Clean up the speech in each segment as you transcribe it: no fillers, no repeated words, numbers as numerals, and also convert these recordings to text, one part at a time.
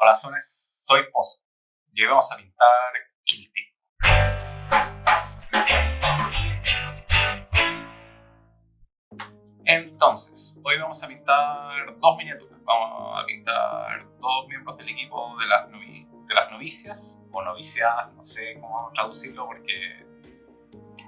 Hola, Sones, soy Pozo y hoy vamos a pintar Kill Team. Entonces, hoy vamos a pintar dos miniaturas. Vamos a pintar dos miembros del equipo de las novicias o noviciadas, no sé cómo traducirlo porque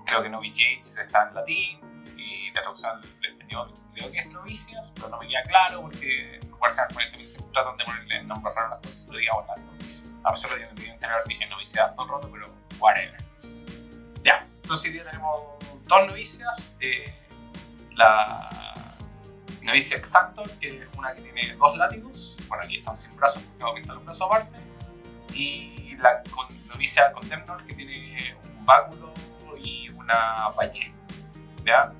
creo que novitiates está en latín y la traducción al español creo que es novicias, pero no me queda claro porque Warhammer 40.000 se tratan de ponerle nombres raros a las cosas, pero digamos las novicias. A pesar de que yo en general dije noviciadas todo el rato, pero whatever. Ya, entonces hoy día tenemos dos novicias. La novicia Exactor, que es una que tiene dos látigos. Bueno, aquí están sin brazos porque vamos a pintar los brazos aparte. Y la novicia Condemnor, que tiene un báculo y una ballesta. ¿Ya?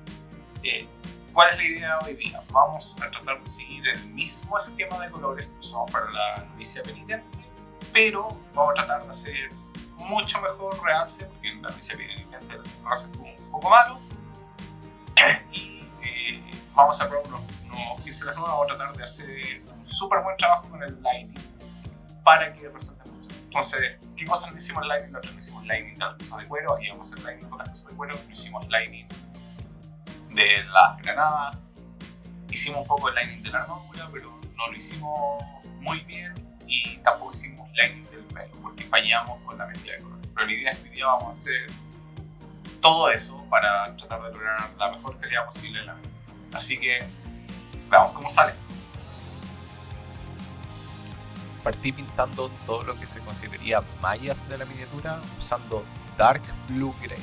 ¿Cuál es la idea hoy día? Vamos a tratar de seguir el mismo esquema de colores que usamos para la novicia penitente, pero vamos a tratar de hacer mucho mejor realce, porque en la novicia penitente el realce estuvo un poco malo. Y vamos a probar unos pinceles nuevos. Vamos a tratar de hacer un súper buen trabajo con el lining para que resalte mucho. Entonces, ¿qué cosas no hicimos lining? Nosotros no hicimos lining de las cosas de cuero, aquí vamos a hacer lining con las cosas de cuero. No hicimos lining de las granadas, hicimos un poco de lining de la armadura, pero no lo hicimos muy bien, y tampoco hicimos lining del pelo porque fallamos con la mezcla de colores. Pero la idea es que hoy día vamos a hacer todo eso para tratar de lograr la mejor calidad posible en la miniatura. Así que veamos cómo sale. Partí pintando todo lo que se consideraría mallas de la miniatura usando Dark Blue Gray.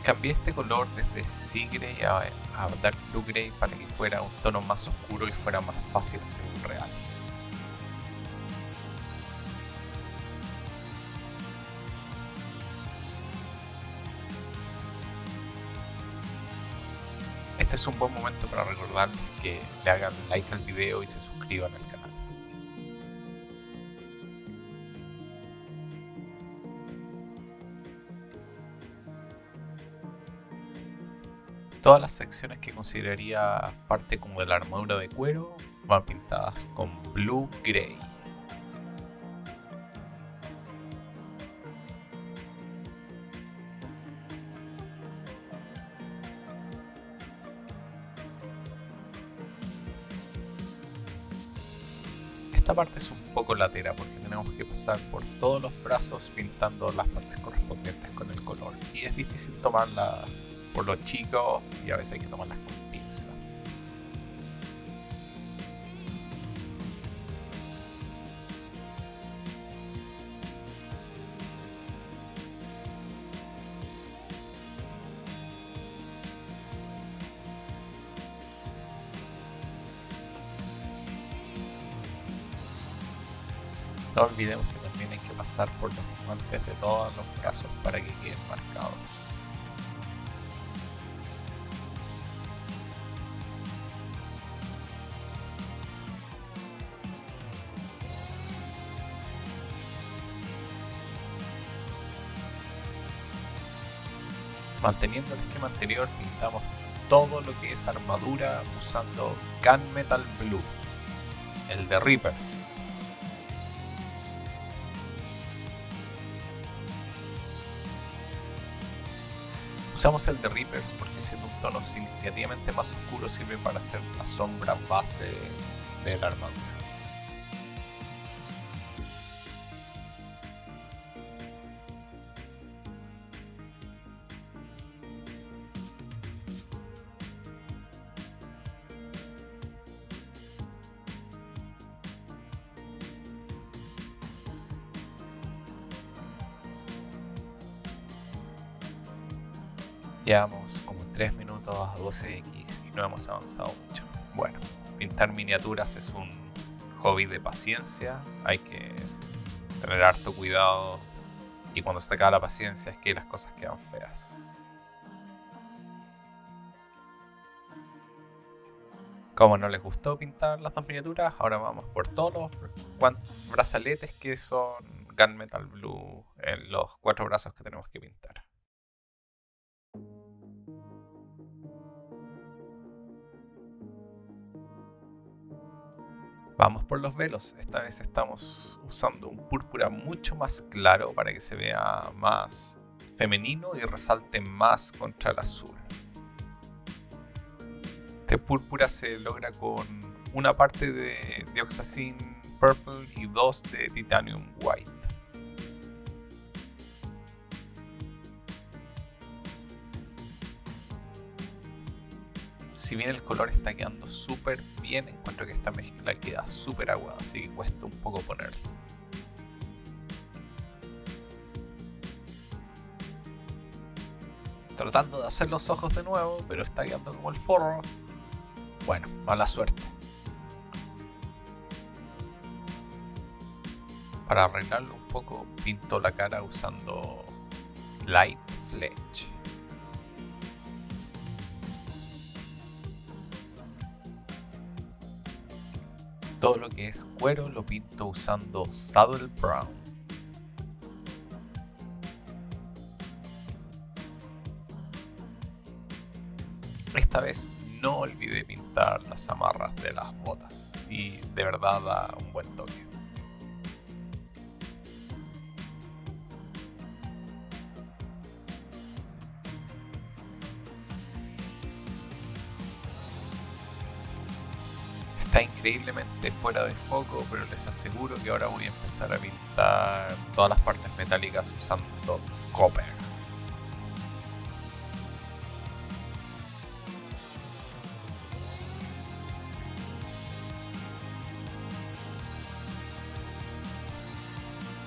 Cambié este color desde Sea Gray a Dark Blue Gray para que fuera un tono más oscuro y fuera más fácil hacer reales. Este es un buen momento para recordarles que le hagan like al video y se suscriban al canal. Todas las secciones que consideraría parte como de la armadura de cuero van pintadas con Blue Gray. Esta parte es un poco latera porque tenemos que pasar por todos los brazos pintando las partes correspondientes con el color, y es difícil tomarla por lo chico y a veces hay que tomarlas con pinza. No olvidemos que también hay que pasar por los guantes de todos los brazos para que queden marcados. Manteniendo el esquema anterior, pintamos todo lo que es armadura usando Gunmetal Blue, el de Reapers. Usamos el de Reapers porque siendo un tono significativamente más oscuro sirve para hacer la sombra base de la armadura. Llevamos como 3 minutos a 12x y no hemos avanzado mucho. Bueno, pintar miniaturas es un hobby de paciencia, hay que tener harto cuidado, y cuando se acaba la paciencia es que las cosas quedan feas. Como no les gustó pintar las dos miniaturas, ahora vamos por todos los brazaletes que son Gunmetal Blue en los 4 brazos que tenemos que pintar. Vamos por los velos. Esta vez estamos usando un púrpura mucho más claro para que se vea más femenino y resalte más contra el azul. Este púrpura se logra con una parte de Dioxazine Purple y 2 de Titanium White. Si bien el color está quedando súper bien, encuentro que esta mezcla queda súper aguada, así que cuesta un poco ponerla. Tratando de hacer los ojos de nuevo, pero está quedando como el forro. Bueno, mala suerte. Para arreglarlo un poco, pinto la cara usando Light Fletch. Todo lo que es cuero lo pinto usando Saddle Brown. Esta vez no olvidé pintar las amarras de las botas y de verdad da un buen toque. Está increíblemente fuera de foco, pero les aseguro que ahora voy a empezar a pintar todas las partes metálicas usando copper.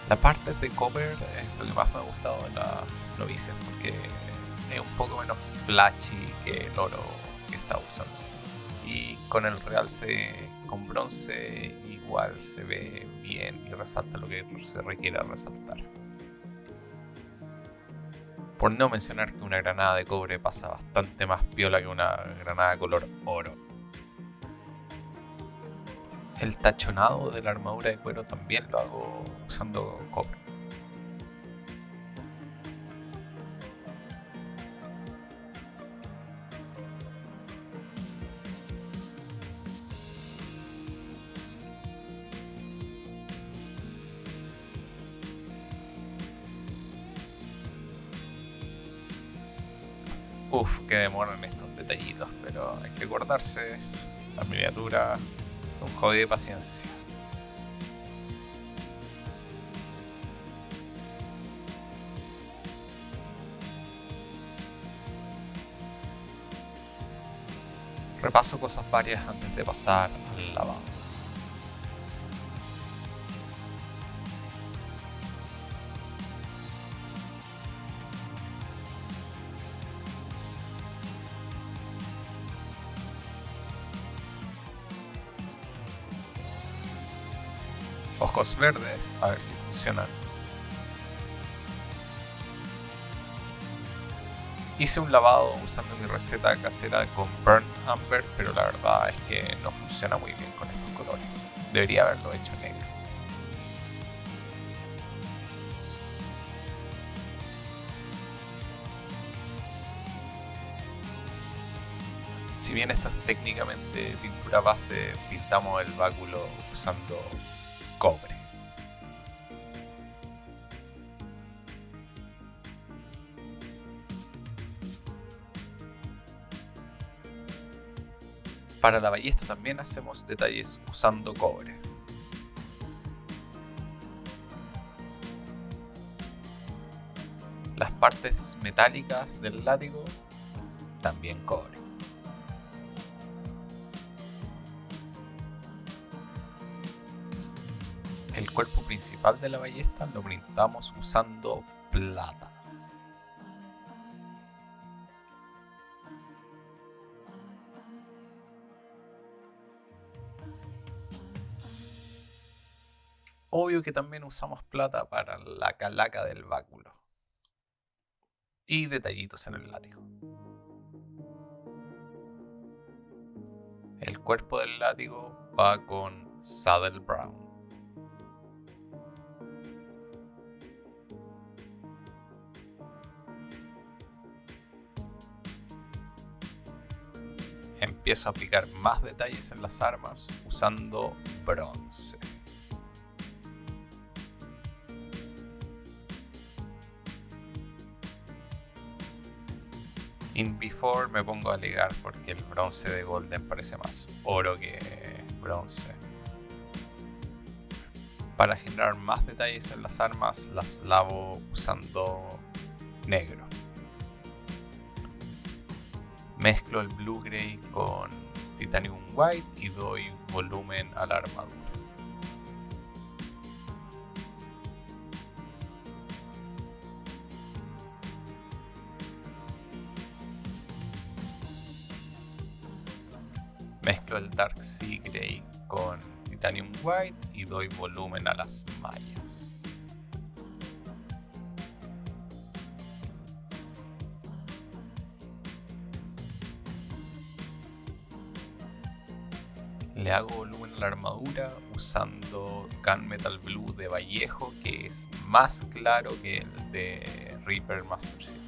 La parte de copper es lo que más me ha gustado de las novicias, porque es un poco menos flashy que el oro que estaba usando. Y con el realce con bronce igual se ve bien y resalta lo que se requiere resaltar. Por no mencionar que una granada de cobre pasa bastante más piola que una granada color oro. El tachonado de la armadura de cuero también lo hago usando cobre. Uf, que demoran estos detallitos, pero hay que acordarse, las miniaturas son un hobby de paciencia. Repaso cosas varias antes de pasar al lavado. Ojos verdes, a ver si funcionan. Hice un lavado usando mi receta casera con Burnt Amber, pero la verdad es que no funciona muy bien con estos colores. Debería haberlo hecho negro. Si bien esto es técnicamente pintura base, pintamos el báculo usando cobre. Para la ballesta también hacemos detalles usando cobre. Las partes metálicas del látigo, también cobre. El cuerpo principal de la ballesta lo pintamos usando plata. Obvio que también usamos plata para la calaca del báculo. Y detallitos en el látigo. El cuerpo del látigo va con Saddle Brown. En empiezo a aplicar más detalles en las armas usando bronce. In Before me pongo a ligar porque el bronce de Golden parece más oro que bronce. Para generar más detalles en las armas las lavo usando negro. Mezclo el Blue Gray con Titanium White y doy volumen a la armadura. Mezclo el Dark Sea Grey con Titanium White y doy volumen a las mallas. Le hago volumen a la armadura usando Gunmetal Blue de Vallejo, que es más claro que el de Reaper Master Series.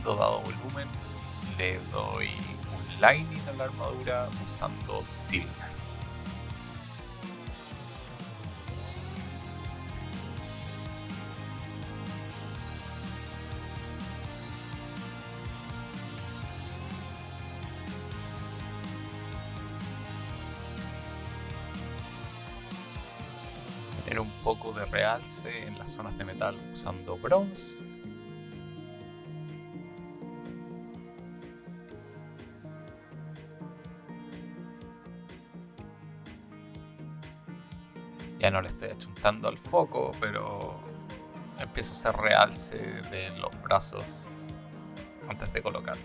Dado volumen, le doy un lining a la armadura usando silver. Tener un poco de realce en las zonas de metal usando bronce. Ya no le estoy achuntando al foco, pero empiezo a hacer realce de los brazos antes de colocarlos.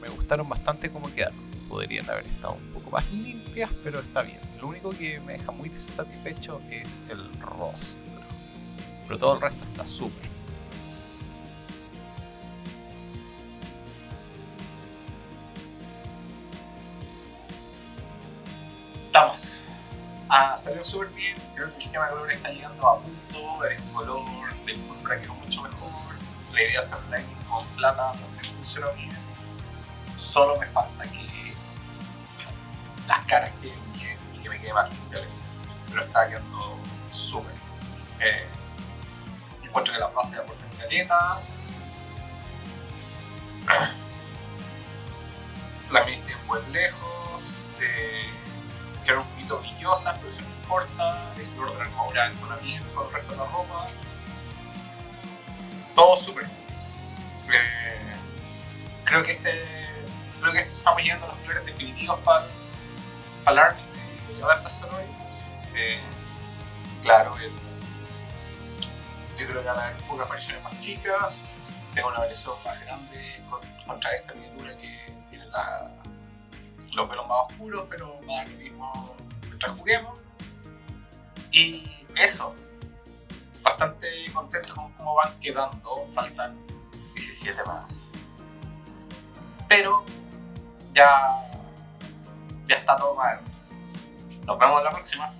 Me gustaron bastante cómo quedaron. Podrían haber estado un poco más limpias, pero está bien. Lo único que me deja muy satisfecho es el rostro. Pero todo el resto está súper. Estamos. Salió súper bien. Creo que el esquema de color está llegando a punto. El color del púrpura quedó mucho mejor. La idea es hacer lighting con plata también funcionó bien. Solo me falta que las caras queden bien y que me quede más limpio. Pero está quedando súper. Encuentro que las bases aportan caleta. Las minis tienen buen lejos. Quedaron un poquito brillosas, pero eso no importa. El color de la armadura entona bien con el resto de la ropa. Todo súper. Creo que estamos llegando a los colores definitivos para el Army de adaptaciones. Claro, yo creo que van a haber pocas versiones más chicas. Tengo una versión más grande contra esta miniatura que tiene los pelos más oscuros, pero va a dar lo mismo mientras juguemos. Y eso, bastante contento con cómo van quedando. Faltan 17 más. Pero ya está todo más. Nos vemos en la próxima.